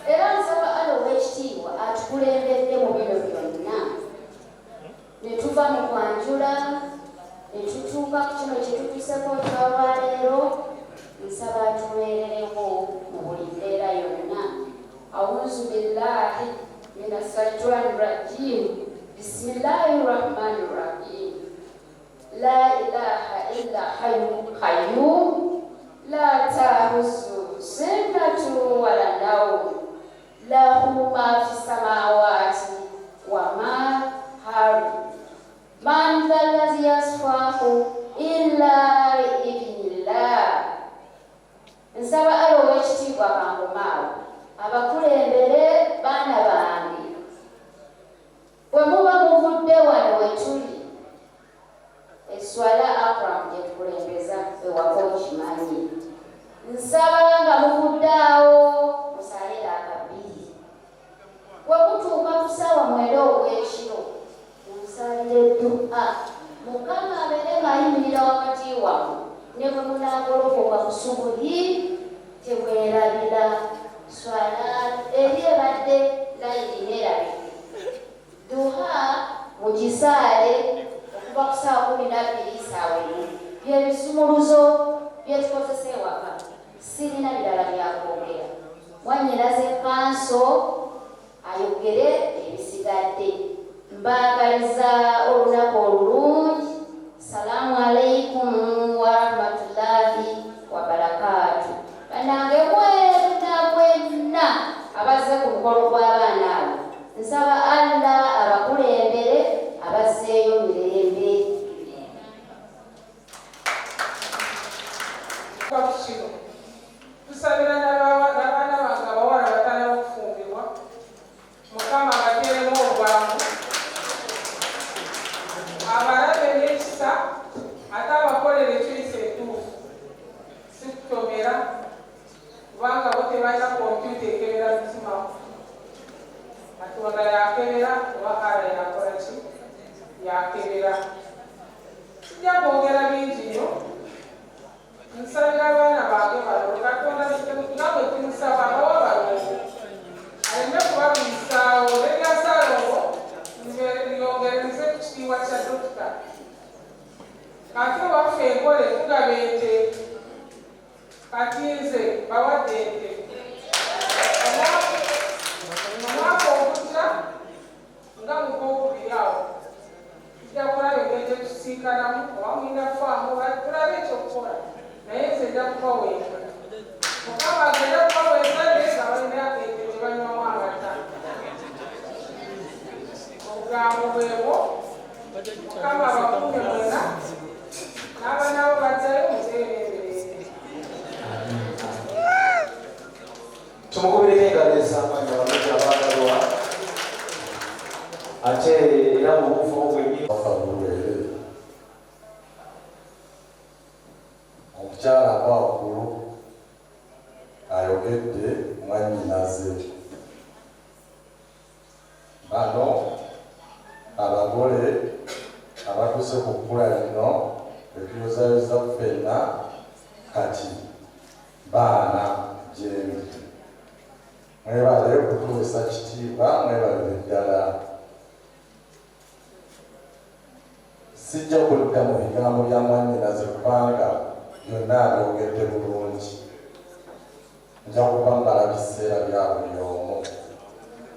era nsaba alowekitiibwa atukulembedde mu bino byonna ne tuva mu kwanjula ne tutuuka ku kino kye tutuuseko kyolwaleero nsaba atubeerereko mu buli mbeera yonna. Auzu billahi mina shaitani rajim. Bismillahi rahmani rahim. La ilaha illa hayyum la ta'khudhuhu sinatun wa la nawm lahu ma fis samawati wa ma fil man dhal ladhi yashfa'u illa bi'idhnillah. Nsaba alowekitiibwa Kangomaawo abakulembere baana bange bwe muba muvudde wano we tuli eswala akram gye tukulembeza ewaka okimanyi, nsaba nga muvudde awo musalire akabiri. Bwe mutuuka ku ssaawa 9 ogw'ekiro musalire ddu'a, Mukama abeere ng'ayimirira wakati wammwe ne bwe munaagolokoka ku subuhi tebwerabira swala eri ebadde layini nerabike. Duha mugisaale okuva ku ssaawa 12 ssaawa 1 byebisumuluzo byetukozesa ewaka, sirina birala byakwogera. Mwannyinaze kanso ayogere ebisigadde. Mbaagaliza olunaku olulungi. Salaamu alaikum wa rahmatullahi wa barakatuh. Banange mwenna abazze ku mukolo gw'abaana abo nsaba Allah abakulembere abazzeeyo mirembe. Tusabira n'abaana bange abawala batandika okufumbirwa, Mukama abateeremu obwangu, abalabe n'ekisa, ate abakolere ekiyisa entuufu, si kutomera kubanga bo tebalina kompyuta ekebera mitima. Katonda yakebera oba ala yakola ki? Yakebera. Sijja kwogera bingi nnyo. Nsabira abaana bange balongo, Katonda nga bwe tumusaba abawa balongo aleme kubabisaawo nebyasalongo lyongereze ku kitiibwa kya dokita. Kati waffe enkole tugaba ente, kati nze bawadde ente. Omwaka ogujja nga mugwokubiri awo tujja kulaba engeri gye tusinkanamu oba mwina faamu tulabe ekyokukola, naye nze nja kubaweeka. Mukama agenda kubaweesa naye nga balina ente gye banywamu amata. Obugambo bwebwo, Mukama abakuume mwena n'abaana abo baddayo muteeberere. Tumukubireko engalo ez'amaanyi abalungi abaagalwa ate era mu buvumu bwennyini bafaluweere omukyala waggulu ayogedde mwannyinaze. Bano abagole abatuuse ku kkula lino etuyozayoza ffenna kati baana gyeri. Mwebale okutuusa kitiibwa, mwebalire ddala. Sijja kudda mu bigambo bya mwannyinaze kubanga byonna abyogedde bulungi. Nja kuba mbala biseera bya buli omu.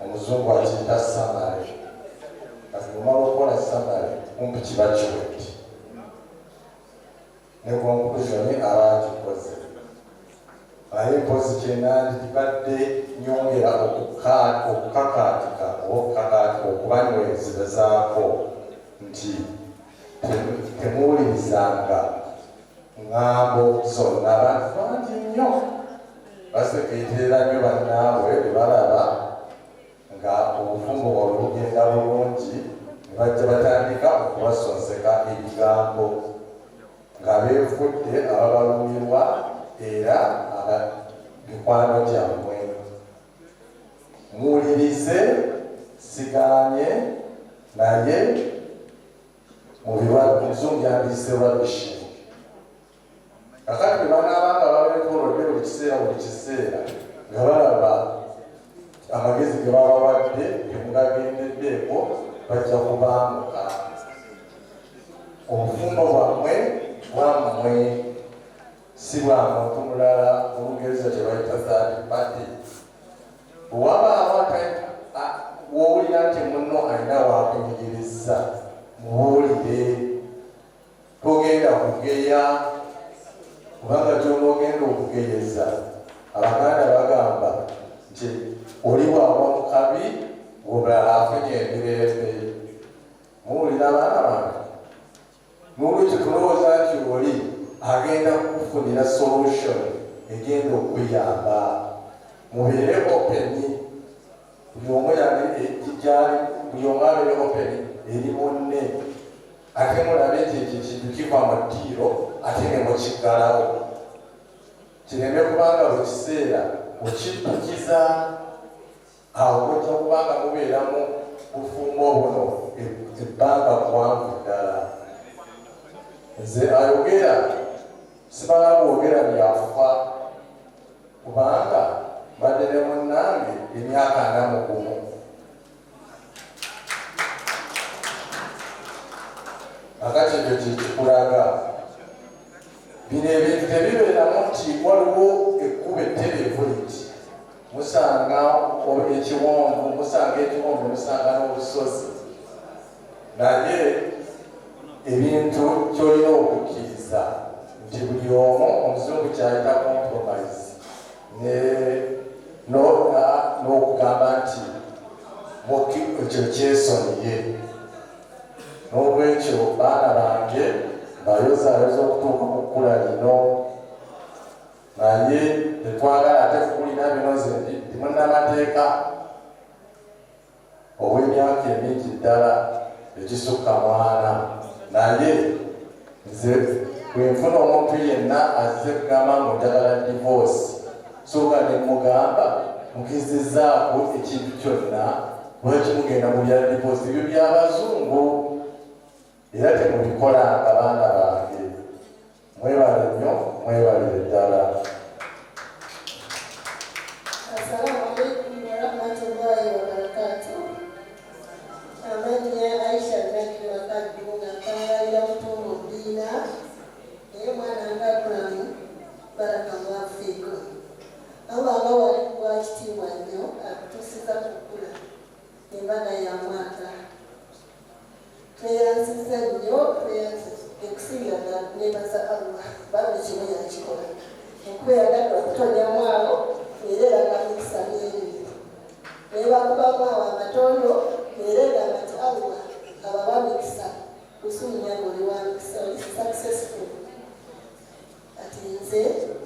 Omuzungu akiyita samale. Kati bw'omala okukola samale kumpi kiba kiwedde. Ne konklusioni aba agikoze. Naye mpozi kyenandibadde nyongera okukakaatika okubanywezerazaako nti temuwulirizanga ŋŋambo zonna. Abantu bangi nnyo basekeeterera nnyo bannaabwe bwe balaba nga obufumu olugenda bulungi ne bajja batandika okubasonseka ebigambo nga beefudde ababalumirwa era mikwano gyammwe. Muwulirize, sigaanye naye muzungu yandiyise rubbish. Kakati bwe banaaba nga babeekoolodde buli kiseera nga balaba amagezi ge babawadde temugagendeddeeko bajja kubanguka. Obufumbo bwammwe si bwa muntu mulala, Olungereza kye bayita third party. Bw'wabaawo w'owulira nti munno alina waakunyigiriza, mubuulire. Togenda kugeya, kubanga gy'onoogenda okugeyeza Abaganda bagamba nti oli bw'agwa mu kabi omulala afunye emirembe. Muwulira abaana bange? N'olwekyo tulowooza nti oli agenda kukufunira solution egenda okuyamba. Mubeere openi, buli omu abeere openi eri munne, ate mulabe nti ekyo ekintu kiva mu ddiiro ate ne mukiggalawo, kireme kubanga buli kiseera okiddukiza. Awo ojja kubanga mubeeramu bufumbo buno ebbanga kuwanvu ddala. Nze ayogera sibala bwogera byafa, kubanga mbadde ne munnange emyaka 41. Akati ekyo kikulaga bino ebintu tebibeeramu nti waliwo ekkuba ettereevu liti musanga ekiwonvu, musanga n'olusozi. Naye ebintu kyolina okukkiriza nti buli omu, omuzungu kyayita compromise, n'okugamba nti ekyo kyesoniye. N'olwekyo baana bange mbayozaayoza okutuuka ku kkula lino, naye tetwagala ate kukulina bino ze ndi munnamateeka ow'emyaka emingi ddala ekisukka 40. Naye nze bwenfuna omuntu yenna azze kugamba ngo njagala divorce, soka ne mugamba mugezezaako ekintu kyonna lwaki mugenda mu bya divorce. Ebyo by'abazungu era temubikolanga baana bange. Mwebale nnyo, mwebalire ddala. Assalamu alaikum warahmatullahi wabarakatuh. Amanya Aisha Naki wakati mungapanga mtungo bina mwana ngakulamu barakallahu fikum. Aba walikuwa kitiibwa nnyo akutuusiza kukula embaga ya mwaka. Tweyanziza nnyo, okusinga nebaza Allah baba kimu yakikola. Okweyagadde okutonya mwalo era eraga mikisa mingi. Nebakubamu awo amatondo era eraga nti Allah abawa mikisa kusuunya ng'oli wa mikisa, oli successful. Ati nze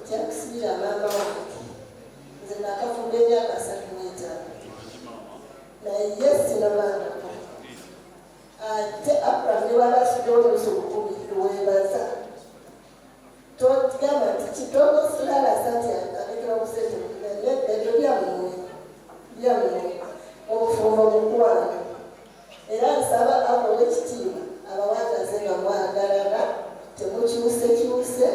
kyakusibira maama wange, nze nakafumba emyaka 35 naye sinabangako. Ate Abraham ne walasuda oluusi olukumi lwebaza togamba nti kitono silalasa nti alekera obusente ebyo byamuwe obufumbo bukwana. Era nsaba abo w'ekitiibwa abawangaze nga mwagalana, temukyusekyuse,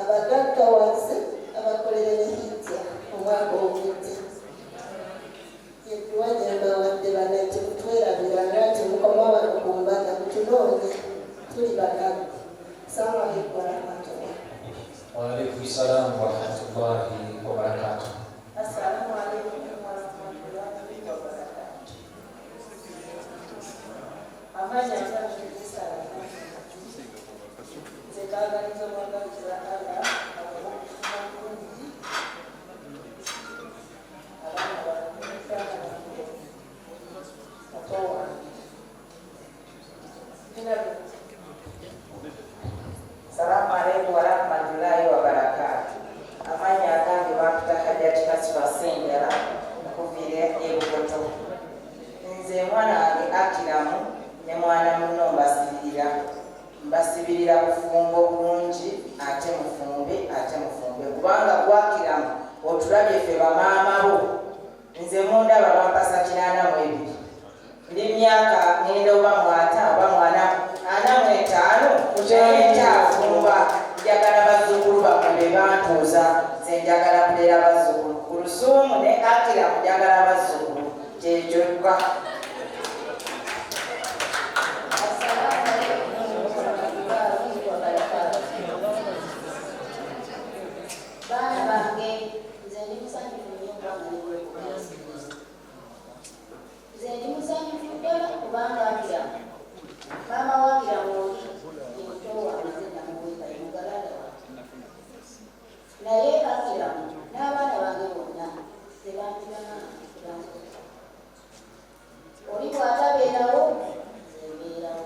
abagaggawaze, abakolere ne hijja omwaka ogudde. Yetuwanyamba wadde bana nti mutwerabiranga nti mukoma wano ku mbaga mutunoonye tuli bagaga. Assalamu alaikum warahmatullahi. Wa alaikum salaam warahmatullahi wabarakatuh. Assalamu alaikum warahmatullahi wabarakatuh. Amanya nzakisala zekagaliza mwagaliza ala Assalamu alaikum warahmatullahi wabarakatuh. Amanya agambe bakutaka Senjala nkuvire ebugoto. Nze mwana wange Akiramu ne mwana muno mbasibirira bufumbo bulungi ate mufumbe kubanga gwakiramu otulabye ffe bamaama bo. Nze mundaba bampasa 82 ndi myaka ngenda oba mwata oba mwana 45 nkyafumba njagala bazzukulu bamwe be bantuuza nze njagala kulera bazzukulu Lusuumu ne Akira Mujagala bazzukulu kyekyoka. Baana bange nze ndi musanyufu nnyo nze ndi musanyufu ddala kubanga Akira maama wakira mwoli yemuto wange namuweeka yemugalaala wange naye Akira n'abaana bange bonna tebampigana oli bw'atabeerawo nze mbeerawo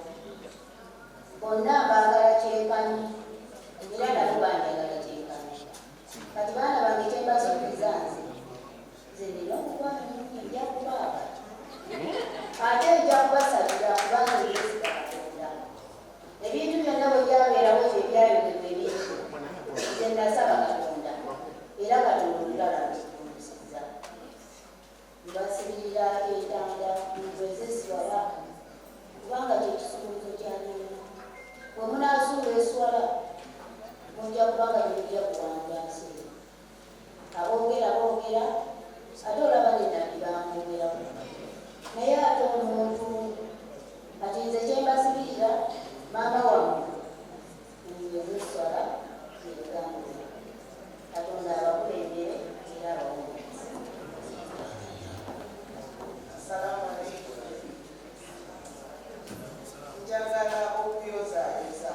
bonna mbaagala kyekanyi era nabo banjagala kyekanyi kati baana bange kyembasuubiza nze nina okubanga nja kubaaba ate nja kubasalira kubanga ngeesiga Katonda ebintu byonna bwe byabeerawo ebyo ebyayogerwa ebintu nze nasaba Katonda era Katonda olulala lusiza mbasibirira entanda ezeswala kubanga kyekisumuluzo kyanina bwe munaasuula eswala mujja kubanga tebijja kuwanjansi aboogera boogera ate olaba nenabbi bamwogerako naye ate omuntu kati nze kyembasibirira maama wammwe ezeswala zegambira Katonda abakulembere era abawomezi. Assalamu alaikum. Njagala okuyozaayoza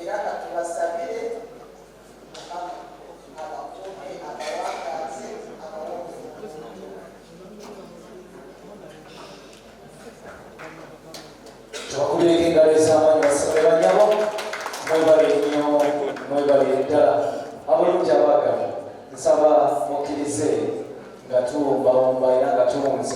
era nga tubasabire abakuume abawangaazi abawomezi. Tubakubireko engalo ez'amaanyi basabire banyabo mwebale nnyo mwebale ddala abalungi abaagalwa nsaba mukkirize nga tubawomba era nga tuwunze